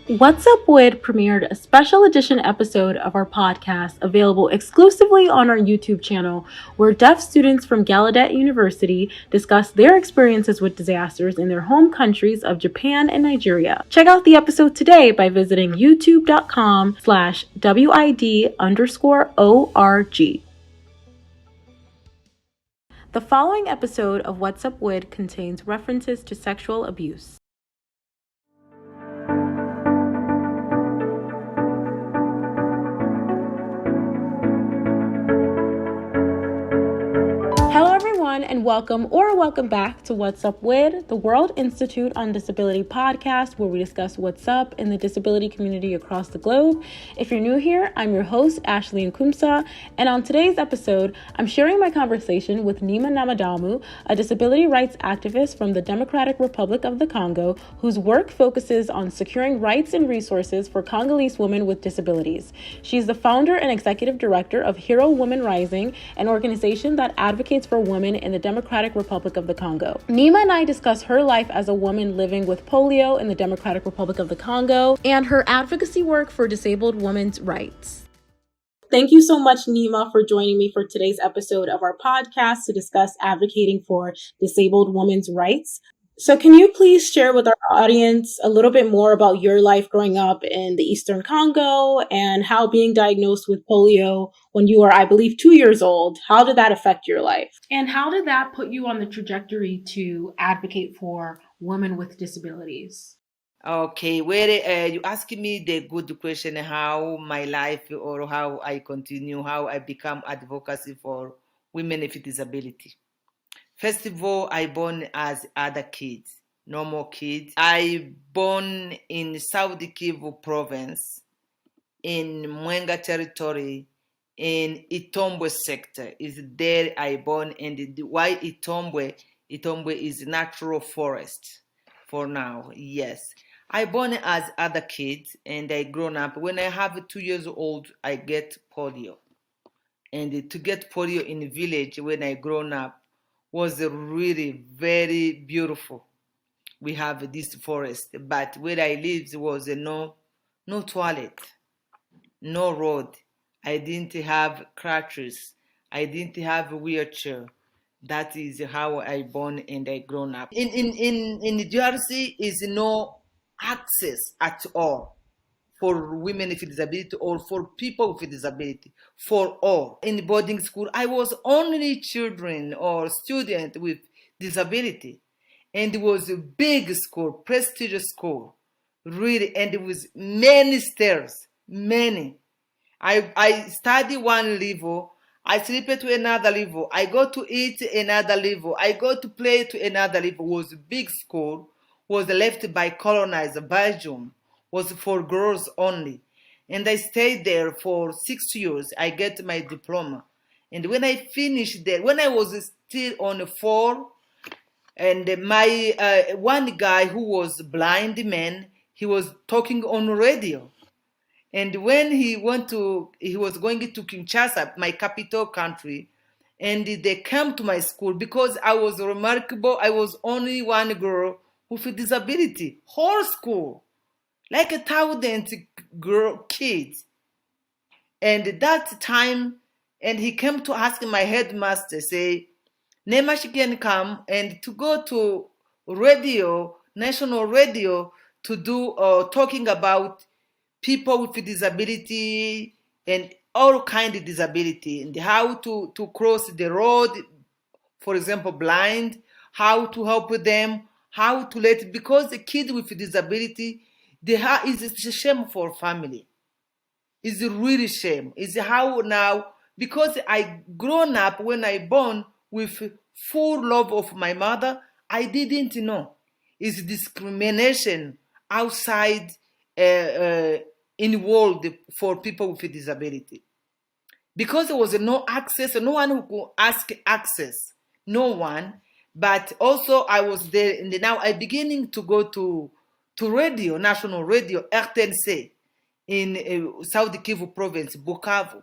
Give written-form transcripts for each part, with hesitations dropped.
What's Up WID premiered a special edition episode of our podcast available exclusively on our YouTube channel, where deaf students from Gallaudet University discuss their experiences with disasters in their home countries of Japan and Nigeria. Check out the episode today by visiting youtube.com/WID_ORG. The following episode of What's Up WID contains references to sexual abuse. Hello everyone, and welcome back to What's Up WID, the World Institute on Disability podcast, where we discuss what's up in the disability community across the globe. If you're new here, I'm your host, Ashley Nkumsa, and on today's episode, I'm sharing my conversation with Neema Namadumu, a disability rights activist from the Democratic Republic of the Congo, whose work focuses on securing rights and resources for Congolese women with disabilities. She's the founder and executive director of Hero Women Rising, an organization that advocates for women in the Democratic Republic of the Congo. Neema and I discuss her life as a woman living with polio in the Democratic Republic of the Congo and her advocacy work for disabled women's rights. Thank you so much, Neema, for joining me for today's episode of our podcast to discuss advocating for disabled women's rights. So can you please share with our audience a little bit more about your life growing up in the Eastern Congo and how being diagnosed with polio when you were, I believe, 2 years old, how did that affect your life? And how did that put you on the trajectory to advocate for women with disabilities? Okay, well, you asked me the good question, how my life or how I continue, how I become advocacy for women with disability. First of all, I born as other kids, normal kids. I born in South Kivu province, in Mwenga territory, in Itombwe sector. Is there I born, and why Itombwe? Itombwe is natural forest for now, yes. I born as other kids and I grown up. When I have 2 years old, I get polio. And to get polio in the village when I grown up was really very beautiful. We have this forest, but where I lived was no toilet, no road. I didn't have crutches. I didn't have a wheelchair. That is how I born and I grown up. In Jersey is no access at all for women with disability or for people with disability, for all. In boarding school, I was only children or student with disability. And it was a big school, prestigious school, really, and it was many stairs, many. I study one level, I sleep to another level, I go to eat another level, I go to play to another level. It was a big school, was left by colonizer Belgium, was for girls only. And I stayed there for 6 years. I get my diploma. And when I finished there, when I was still on the floor, and my one guy who was blind man, he was talking on radio. And when he was going to Kinshasa, my capital country, and they came to my school because I was remarkable. I was only one girl with a disability, whole school, like 1,000 kids. And that time, and he came to ask my headmaster, say, Neema, she can come and to go to radio, national radio, to do talking about people with disability and all kind of disability, and how to cross the road, for example, blind, how to help them, how to let, because the kid with disability, is a shame for family. It's a really shame. It's how now, because I grown up when I born with full love of my mother, I didn't know. It's discrimination outside in the world for people with disability. Because there was no access, no one who could ask access, no one. But also I was there, and now I beginning to go to radio, national radio, RTNC, in South Kivu province, Bukavu.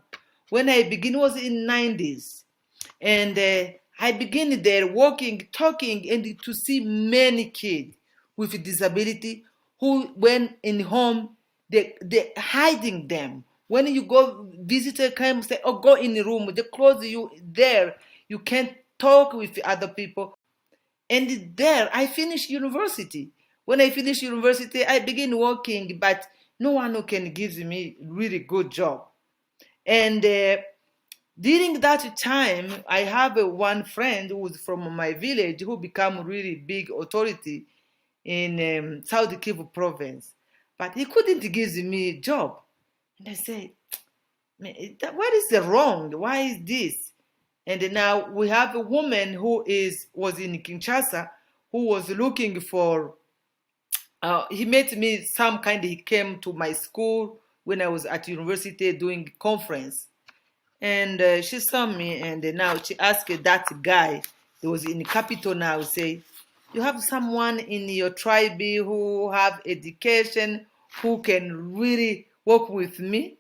When I begin was in 90s. And I began there walking, talking, and to see many kids with disability who, when in home, they hiding them. When you go, visitor come, say, oh, go in the room, they close you there. You can't talk with other people. And there, I finished university. When I finished university, I begin working, but no one who can give me really good job. And during that time, I have one friend who was from my village who became really big authority in South Kivu province. But he couldn't give me a job. And I said, what is the wrong? Why is this? And now we have a woman who was in Kinshasa who was looking for, he met me he came to my school when I was at university doing conference. And she saw me, and now she asked that guy that was in the capital now, say, you have someone in your tribe who have education, who can really work with me?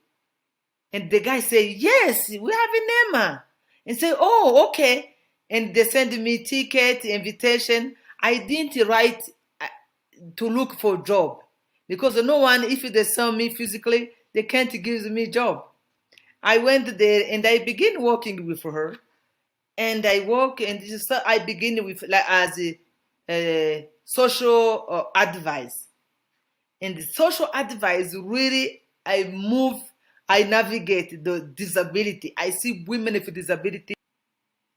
And the guy say, yes, we have a Neema. And say, oh, okay. And they send me ticket, invitation. I didn't write to look for job because no one, if they saw me physically, they can't give me job. I went there and I began working with her. And I work and I begin with as a social advice. And the social advice really, I navigate the disability. I see women with disability.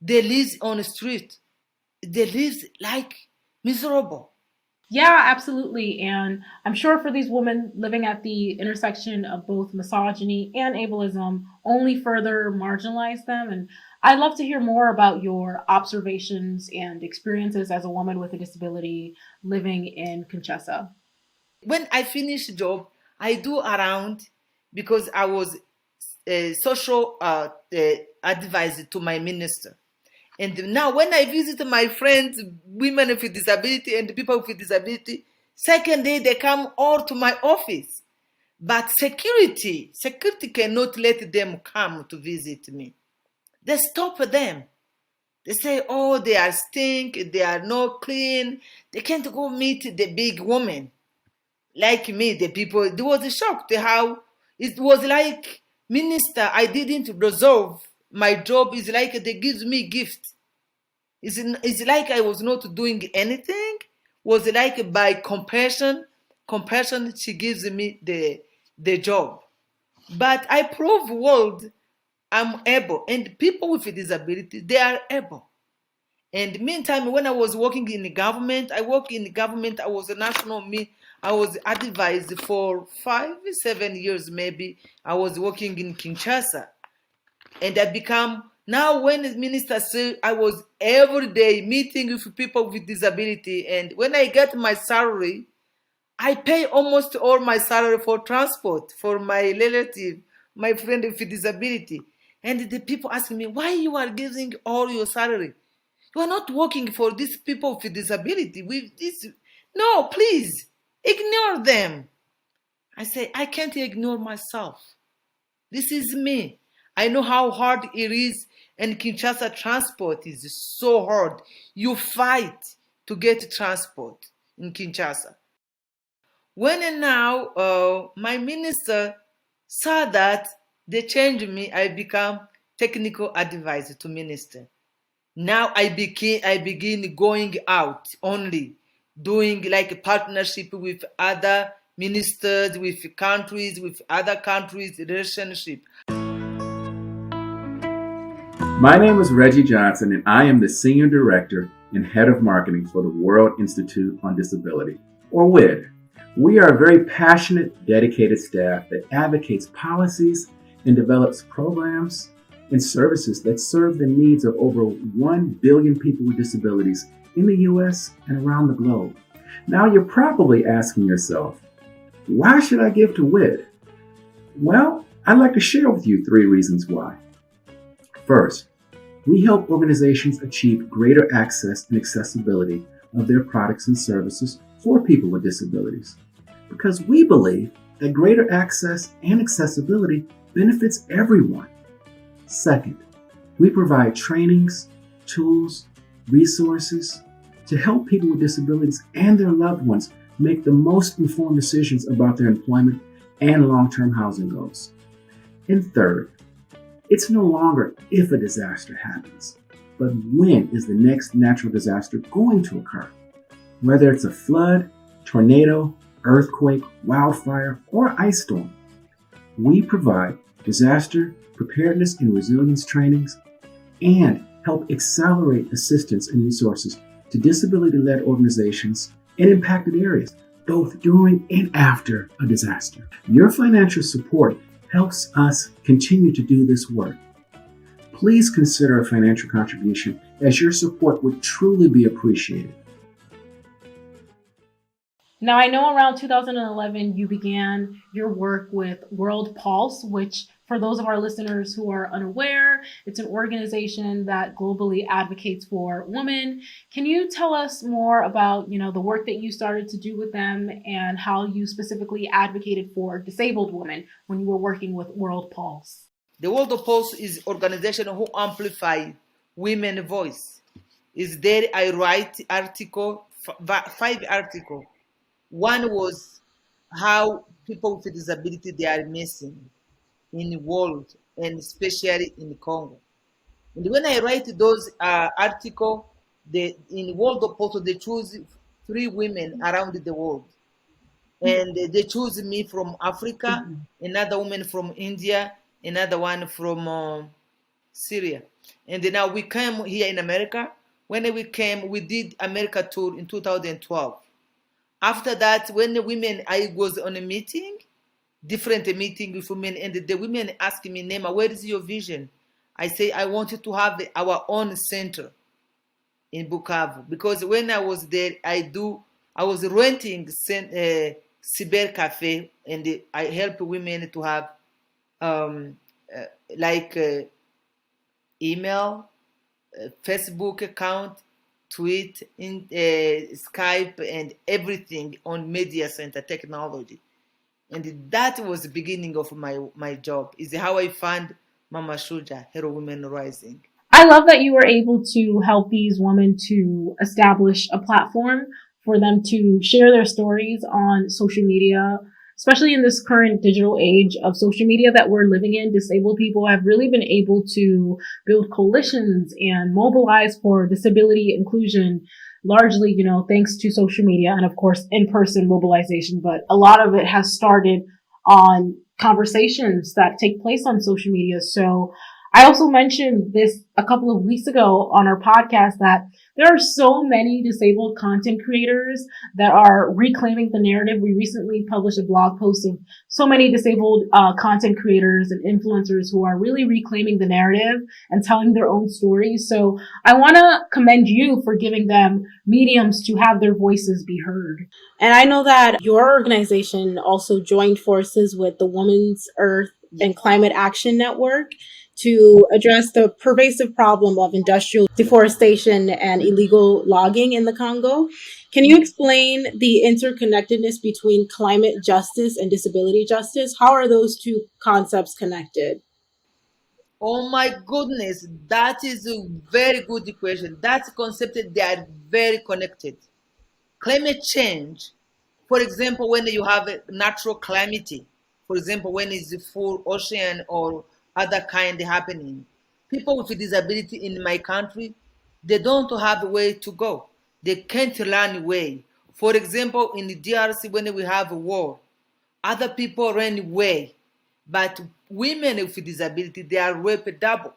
They live on the street. They live like miserable. Yeah, absolutely. And I'm sure for these women living at the intersection of both misogyny and ableism only further marginalize them. And I'd love to hear more about your observations and experiences as a woman with a disability living in Kinshasa. When I finish job, I do around because I was a social advisor to my minister. And now when I visit my friends, women with disability and people with disability, second day they come all to my office. But security cannot let them come to visit me. They stop them. They say, oh, they are stink, they are not clean. They can't go meet the big woman. Like me, the people, there was a shock to how it was like, minister, I didn't resolve. My job is like they give me gift. It's like I was not doing anything. Was like by compassion she gives me the job. But I prove world I'm able, and people with a disability, they are able. And meantime, when I was working in the government, I was a national I was advised for 5-7 years maybe. I was working in Kinshasa. And I become, now when the minister said, I was every day meeting with people with disability. And when I get my salary, I pay almost all my salary for transport, for my relative, my friend with disability. And the people ask me, why you are giving all your salary? You are not working for these people with disability. With this, no, please, ignore them. I say, I can't ignore myself. This is me. I know how hard it is, and Kinshasa transport is so hard. You fight to get transport in Kinshasa. When and now my minister saw that, they changed me. I become technical advisor to minister. Now I begin going out only, doing like a partnership with other ministers, with countries, with other countries, relationship. My name is Reggie Johnson, and I am the Senior Director and Head of Marketing for the World Institute on Disability, or WID. We are a very passionate, dedicated staff that advocates policies and develops programs and services that serve the needs of over 1 billion people with disabilities in the U.S. and around the globe. Now you're probably asking yourself, why should I give to WID? Well, I'd like to share with you 3 reasons why. First, we help organizations achieve greater access and accessibility of their products and services for people with disabilities, because we believe that greater access and accessibility benefits everyone. Second, we provide trainings, tools, resources to help people with disabilities and their loved ones make the most informed decisions about their employment and long-term housing goals. And third, it's no longer if a disaster happens, but when is the next natural disaster going to occur? Whether it's a flood, tornado, earthquake, wildfire, or ice storm, we provide disaster preparedness and resilience trainings and help accelerate assistance and resources to disability-led organizations in impacted areas, both during and after a disaster. Your financial support helps us continue to do this work. Please consider a financial contribution, as your support would truly be appreciated. Now, I know around 2011, you began your work with World Pulse, which, for those of our listeners who are unaware, it's an organization that globally advocates for women. Can you tell us more about, the work that you started to do with them and how you specifically advocated for disabled women when you were working with World Pulse? The World Pulse is an organization who amplify women's voice. Is there I write article, 5 articles. One was how people with disability they are missing in the world, and especially in Congo. And when I write those articles, in World of Photo, they choose 3 women around the world. And they choose me from Africa, another woman from India, another one from Syria. And then now we came here in America. When we came, we did America tour in 2012. After that, when the women, I was on a meeting, different meeting with women, and the women asked me, Neema, where is your vision? I say, I wanted to have our own center in Bukavu, because when I was there, I was renting cyber cafe, and I help women to have email, Facebook account, tweet, Skype, and everything on media center technology. And that was the beginning of my job. Is how I found Maman Shujaa, Hero Women Rising. I love that you were able to help these women to establish a platform for them to share their stories on social media, especially in this current digital age of social media that we're living in. Disabled people have really been able to build coalitions and mobilize for disability inclusion, largely, thanks to social media and, of course, in-person mobilization. But a lot of it has started on conversations that take place on social media. So I also mentioned this a couple of weeks ago on our podcast that there are so many disabled content creators that are reclaiming the narrative. We recently published a blog post of so many disabled content creators and influencers who are really reclaiming the narrative and telling their own stories. So I want to commend you for giving them mediums to have their voices be heard. And I know that your organization also joined forces with the Women's Earth and Climate Action Network to address the pervasive problem of industrial deforestation and illegal logging in the Congo. Can you explain the interconnectedness between climate justice and disability justice? How are those two concepts connected? Oh my goodness, that is a very good question. That concept, they are very connected. Climate change, for example, when you have a natural calamity, for example, when it's a full ocean or other kind happening, people with disability in my country, they don't have a way to go. They can't run away. For example, in the DRC, when we have a war, other people run away, but women with disability, they are raped double.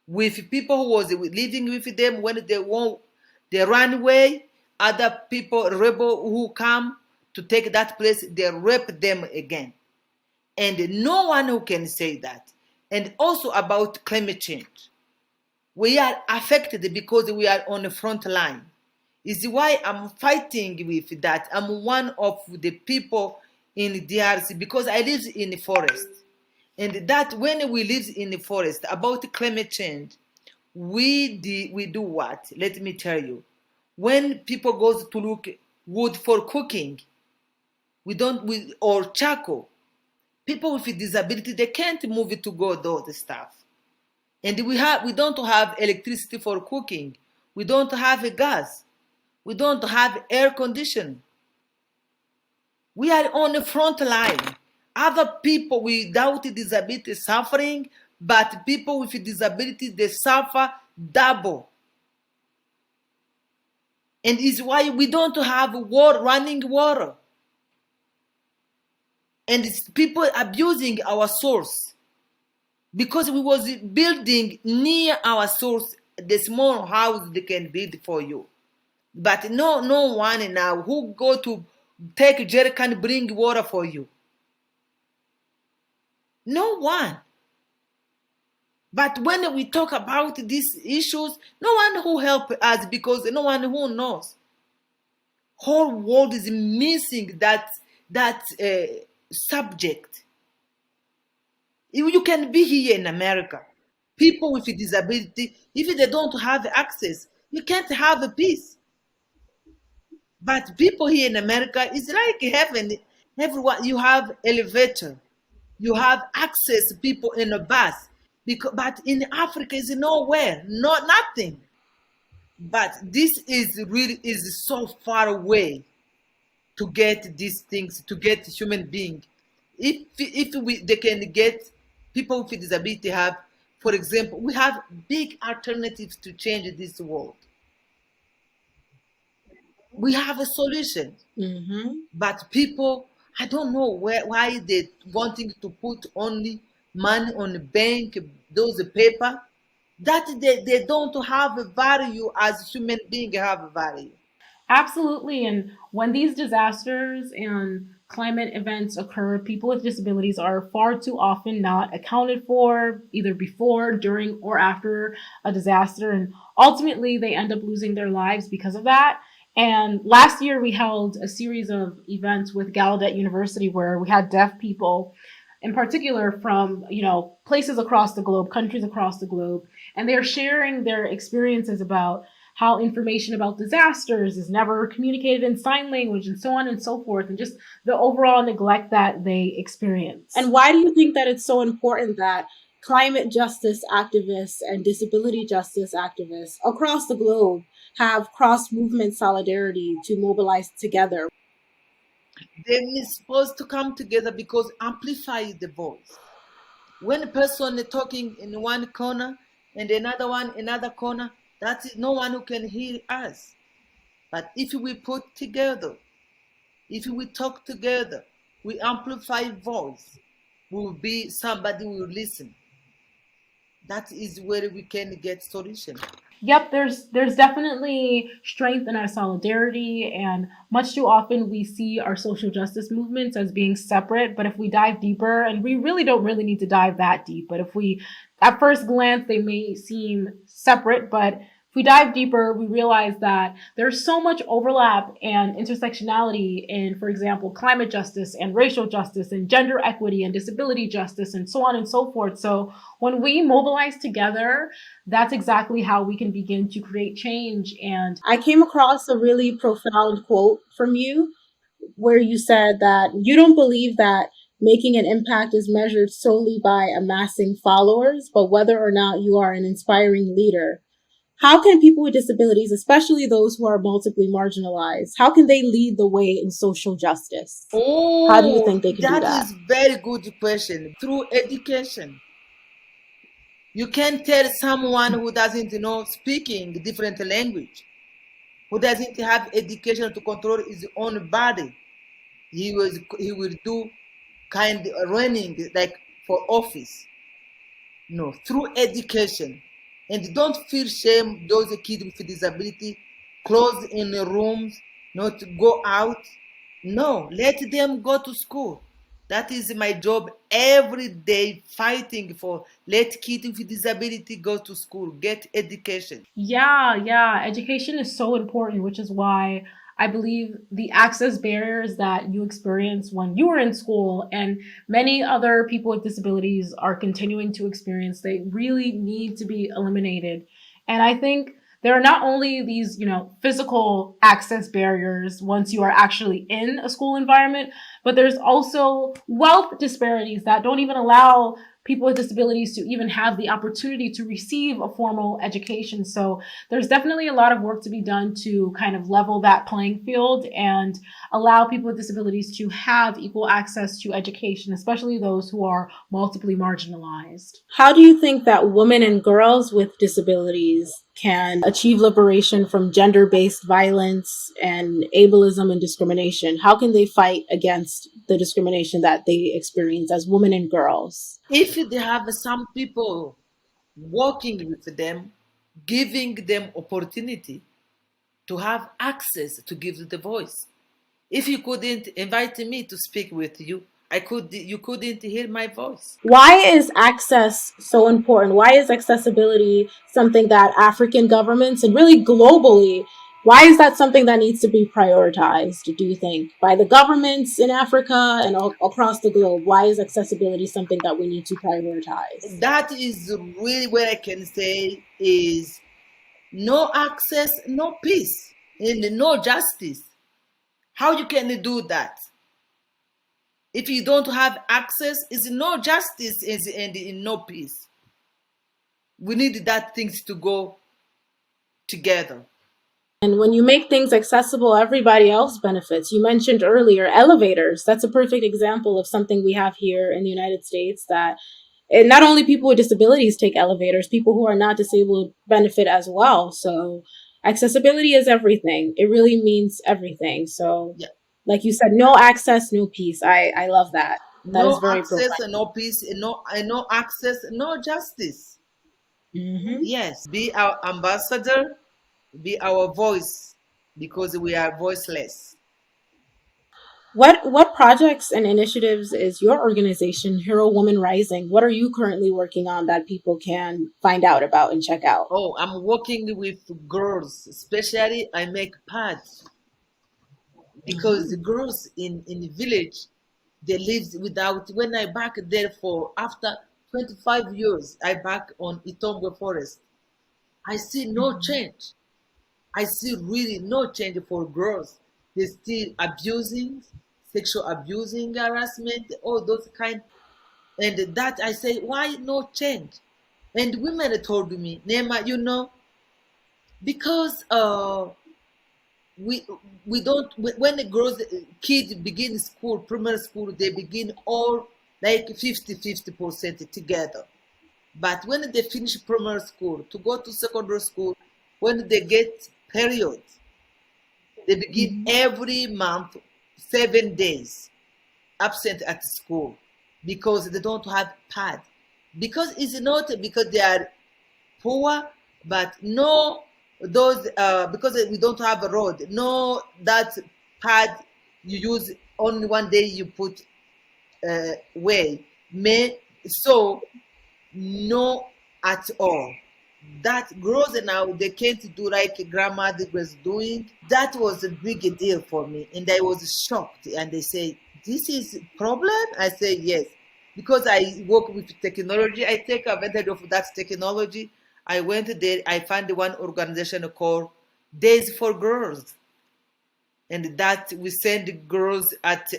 With people who was living with them, when they run away, other people, rebel who come to take that place, they rape them again. And no one who can say that. And also about climate change. We are affected because we are on the front line. Is why I'm fighting with that. I'm one of the people in DRC because I live in the forest. And that when we live in the forest, about climate change, we do what? Let me tell you. When people go to look wood for cooking, or charcoal, people with disability, they can't move it to go do the stuff. And we don't have electricity for cooking. We don't have a gas. We don't have air conditioning. We are on the front line. Other people without disability suffering, but people with disability, they suffer double. And it's why we don't have running water. And it's people abusing our source. Because we was building near our source, the small house they can build for you. But no one now who go to take a jerrycan, bring water for you. No one. But when we talk about these issues, no one who help us because no one who knows. Whole world is missing that subject. You can be here in America. People with a disability, if they don't have access, you can't have a peace. But people here in America, it's like heaven. Everyone, you have elevator, you have access people in a bus. But in Africa, is nowhere, nothing. But this is so far away to get these things, to get human being. If they can get people with disability have, for example, we have big alternatives to change this world. We have a solution. But people, I don't know why they wanting to put only money on the bank, those paper, that they don't have a value as human beings have a value. Absolutely. And when these disasters and climate events occur, people with disabilities are far too often not accounted for, either before, during, or after a disaster. And ultimately, they end up losing their lives because of that. And last year, we held a series of events with Gallaudet University where we had deaf people, in particular from places across the globe, countries across the globe, and they're sharing their experiences about how information about disasters is never communicated in sign language and so on and so forth, and just the overall neglect that they experience. And why do you think that it's so important that climate justice activists and disability justice activists across the globe have cross-movement solidarity to mobilize together? They're supposed to come together because amplify the voice. When a person is talking in one corner and another one another corner, that's no one who can hear us. But if we put together, if we talk together, we amplify voice, we will be somebody who will listen. That is where we can get solution. Yep, there's definitely strength in our solidarity, and much too often we see our social justice movements as being separate. But if we dive deeper, and we really don't need to dive that deep, but if we, at first glance, they may seem separate, but if we dive deeper, we realize that there's so much overlap and intersectionality in, for example, climate justice and racial justice and gender equity and disability justice and so on and so forth. So when we mobilize together, that's exactly how we can begin to create change. And I came across a really profound quote from you where you said that you don't believe that making an impact is measured solely by amassing followers, but whether or not you are an inspiring leader. How can people with disabilities, especially those who are multiply marginalized, how can they lead the way in social justice? How do you think they can do that? That is very good question. Through education. You can tell someone who doesn't know speaking different language, who doesn't have education to control his own body. He will do kind of running like for office. No, through education. And don't feel shame, those kids with disability, closed in the rooms, not to go out. No, let them go to school. That is my job every day, fighting for let kids with disability go to school, get education. Yeah. Education is so important, which is why I believe the access barriers that you experienced when you were in school and many other people with disabilities are continuing to experience, they really need to be eliminated. And I think there are not only these, physical access barriers once you are actually in a school environment, but there's also wealth disparities that don't even allow people with disabilities to even have the opportunity to receive a formal education. So there's definitely a lot of work to be done to kind of level that playing field and allow people with disabilities to have equal access to education, especially those who are multiply marginalized. How do you think that women and girls with disabilities can achieve liberation from gender-based violence and ableism and discrimination? How can they fight against the discrimination that they experience as women and girls? If they have some people working with them, giving them opportunity to have access to give the voice. If you couldn't invite me to speak with you, you couldn't hear my voice. Why is access so important? Why is accessibility something that African governments and really globally, why is that something that needs to be prioritized, do you think, by the governments in Africa and across the globe? Why is accessibility something that we need to prioritize? That is really what I can say is no access, no peace, and no justice. How you can do that? If you don't have access, is no justice and no peace. We need that things to go together. And when you make things accessible, everybody else benefits. You mentioned earlier elevators. That's a perfect example of something we have here in the United States that and not only people with disabilities take elevators, people who are not disabled benefit as well. So accessibility is everything. It really means everything. So Yeah. like you said, no access, no peace. I love that. That is No very access, profound. no peace, no access, no justice. Mm-hmm. Yes, be our ambassador, be our voice, because we are voiceless. What projects and initiatives is your organization, Hero Woman Rising? What are you currently working on that people can find out about and check out? Oh, I'm working with girls, especially I make pads because the girls in the village they live without. When I back there for after 25 years, I back on Itongo Forest. I see no change. I see really no change for girls. They still abusing, sexual abusing, harassment, all those kind. And that I say, why no change? And women told me, Neema, because we we don't when the girls kids begin school, primary school, they begin all like 50% together. But when they finish primary school to go to secondary school, when they get periods, they begin every month 7 days absent at school because they don't have pad. Because it's not because they are poor, but no those because we don't have a road. No that pad you use only one day you put way. May so no at all. That grows now they can't do like grandmother was doing. That was a big deal for me, and I was shocked. And they say, "This is problem." I say, "Yes," because I work with technology. I take advantage of that technology. I went there. I found one organization called Days for Girls, and that we send girls at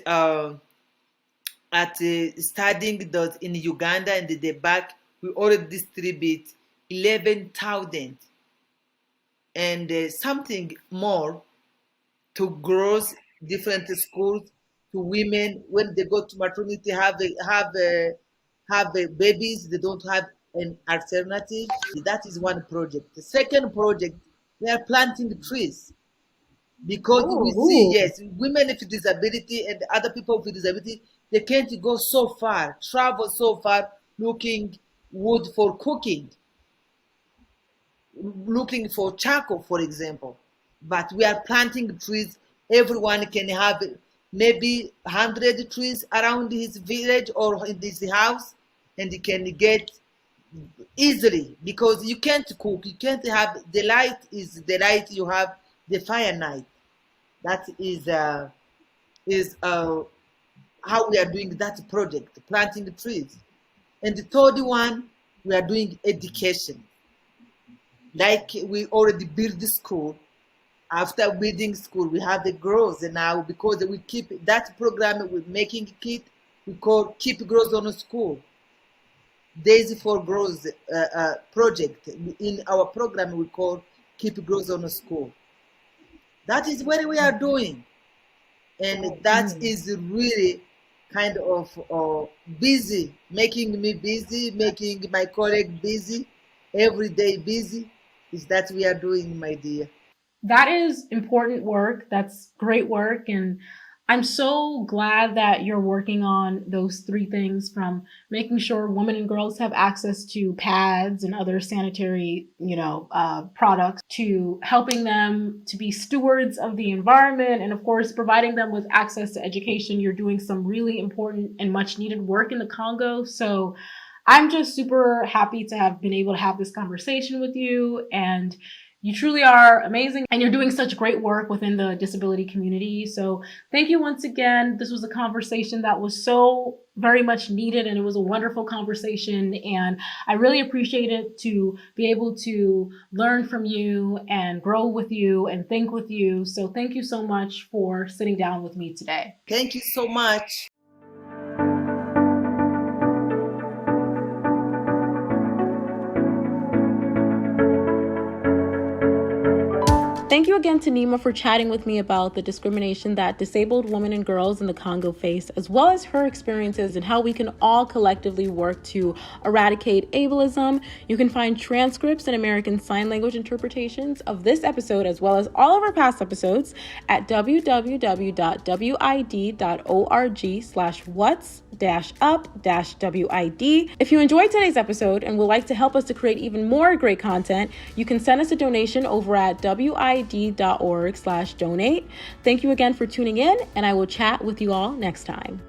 studying those in Uganda and the back, we already distribute 11,000 and something more to girls, different schools, to women when they go to maternity have babies, they don't have an alternative. That is one project. The second project, we are planting trees because we see Oh, yes women with disability and other people with disability they can't go so far travel so far looking wood for cooking looking for charcoal for example but we are planting trees everyone can have maybe 100 trees around his village or in his house and he can get easily because you can't cook you can't have the light is the light you have the fire night that is how we are doing that project, planting the trees. And the third one, we are doing education. Like we already built the school. After building school, we have the girls and now because we keep that program with making kit, we call keep girls on the school. Daisy for Growth project. In our program, we call Keep Growth on School. That is what we are doing. And that is really kind of busy, making me busy, making my colleague busy, every day busy. Is that we are doing, my dear. That is important work. That's great work. And I'm so glad that you're working on those three things, from making sure women and girls have access to pads and other sanitary, products, to helping them to be stewards of the environment, and of course, providing them with access to education. You're doing some really important and much needed work in the Congo. So I'm just super happy to have been able to have this conversation with you. And you truly are amazing, and you're doing such great work within the disability community. So thank you once again. This was a conversation that was so very much needed, and it was a wonderful conversation. And I really appreciate it to be able to learn from you and grow with you and think with you. So thank you so much for sitting down with me today. Thank you so much. Thank you again to Neema for chatting with me about the discrimination that disabled women and girls in the Congo face, as well as her experiences and how we can all collectively work to eradicate ableism. You can find transcripts and American Sign Language interpretations of this episode, as well as all of our past episodes, at www.wid.org/whats-up-WID. If you enjoyed today's episode and would like to help us to create even more great content, you can send us a donation over at WID.org/donate. Thank you again for tuning in, and I will chat with you all next time.